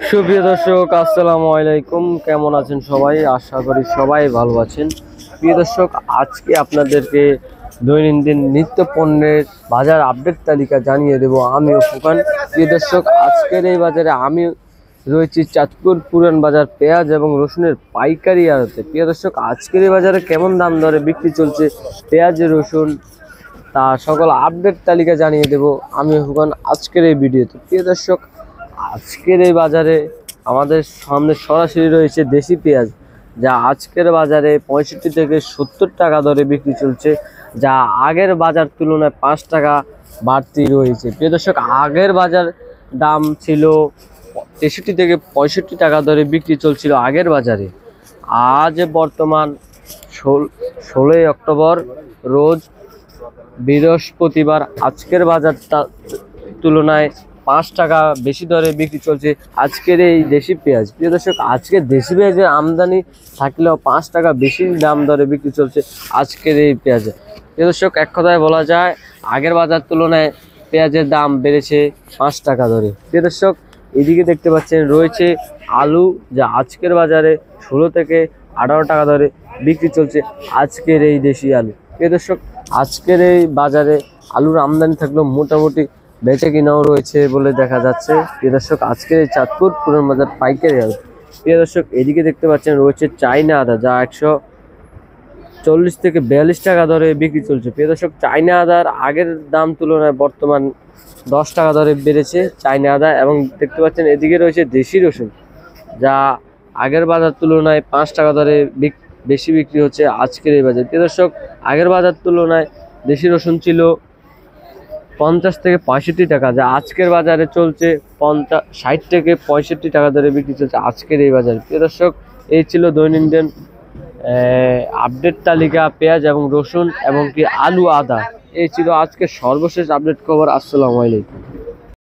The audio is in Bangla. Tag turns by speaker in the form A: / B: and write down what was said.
A: সুপ্রিয় দর্শক, আসসালামু আলাইকুম। কেমন আছেন সবাই? আশা করি সবাই ভালো আছেন। প্রিয় দর্শক, আজকে আপনাদেরকে দৈনন্দিন নিত্য পণ্যের বাজার আপডেট তালিকা জানিয়ে দেব আমি ফুকান। প্রিয় দর্শক, আজকের এই বাজারে আমি রয়েছি চাঁদপুর পুরান বাজার পেঁয়াজ এবং রসুনের পাইকারি আড়তে। প্রিয় দর্শক, আজকের এই বাজারে কেমন দাম দরে বিক্রি চলছে পেঁয়াজ রসুন, তা সকল আপডেট তালিকা জানিয়ে দেব আমি ফুকান আজকের এই ভিডিওতে। প্রিয় দর্শক, আজকের এই বাজারে আমাদের সামনে সরাসরি রয়েছে দেশি পেঁয়াজ, যা আজকের বাজারে 65 থেকে 70 টাকা দরে বিক্রি চলছে, যা আগের বাজার তুলনায় 5 টাকা বাড়তি রয়েছে। প্রিয় দর্শক, আগের বাজার দাম ছিল 63 থেকে 65 টাকা দরে বিক্রি চলছিল আগের বাজারে। আজ বর্তমান 16 অক্টোবর রোজ বৃহস্পতিবার, আজকের বাজারটা তুলনায় 5 টাকা বেশি দরে বিক্রি চলছে আজকের এই দেশি পেঁয়াজ। প্রিয় দর্শক, আজকে দেশি পেঁয়াজের আমদানি থাকলেও 5 টাকা বেশি দাম দরে বিক্রি চলছে আজকের এই পেঁয়াজে। প্রিয় দর্শক, এক কথায় বলা যায় আগের বাজার তুলনায় পেঁয়াজের দাম বেড়েছে 5 টাকা দরে। প্রিয় দর্শক, এদিকে দেখতে পাচ্ছেন রয়েছে আলু, যা আজকের বাজারে 16 থেকে 18 টাকা দরে বিক্রি চলছে আজকের এই দেশি আলু। প্রিয় দর্শক, আজকের এই বাজারে আলুর আমদানি থাকলেও মোটামুটি বেচে কিনাও রয়েছে বলে দেখা যাচ্ছে। প্রিয় দর্শক, আজকের এই চাঁদপুর পুরান বাজার পাইকারি আলু। প্রিয় দর্শক, এদিকে দেখতে পাচ্ছেন রয়েছে চাইনা আদা, যা 140 থেকে 42 টাকা দরে বিক্রি চলছে। প্রিয় দর্শক, চাইনা আদার আগের দাম তুলনায় বর্তমান 10 টাকা দরে বেড়েছে চাইনা আদা। এবং দেখতে পাচ্ছেন এদিকে রয়েছে দেশি রসুন, যা আগের বাজার তুলনায় 5 টাকা দরে বেশি বিক্রি হচ্ছে আজকের এই বাজার। প্রিয় দর্শক, আগের বাজার তুলনায় দেশি রসুন ছিল 50 থেকে 65 টাকা, যা আজকের বাজারে চলছে 60 থেকে 65 টাকা দরে বিক্রি চলছে আজকের এই বাজারে। প্রিয় দর্শক, এই ছিল দৈনন্দিন আপডেট তালিকা পেঁয়াজ এবং রসুন এবং কি আলু আদা। এই ছিল আজকে সর্বশেষ আপডেট খবর। আসসালামু আলাইকুম।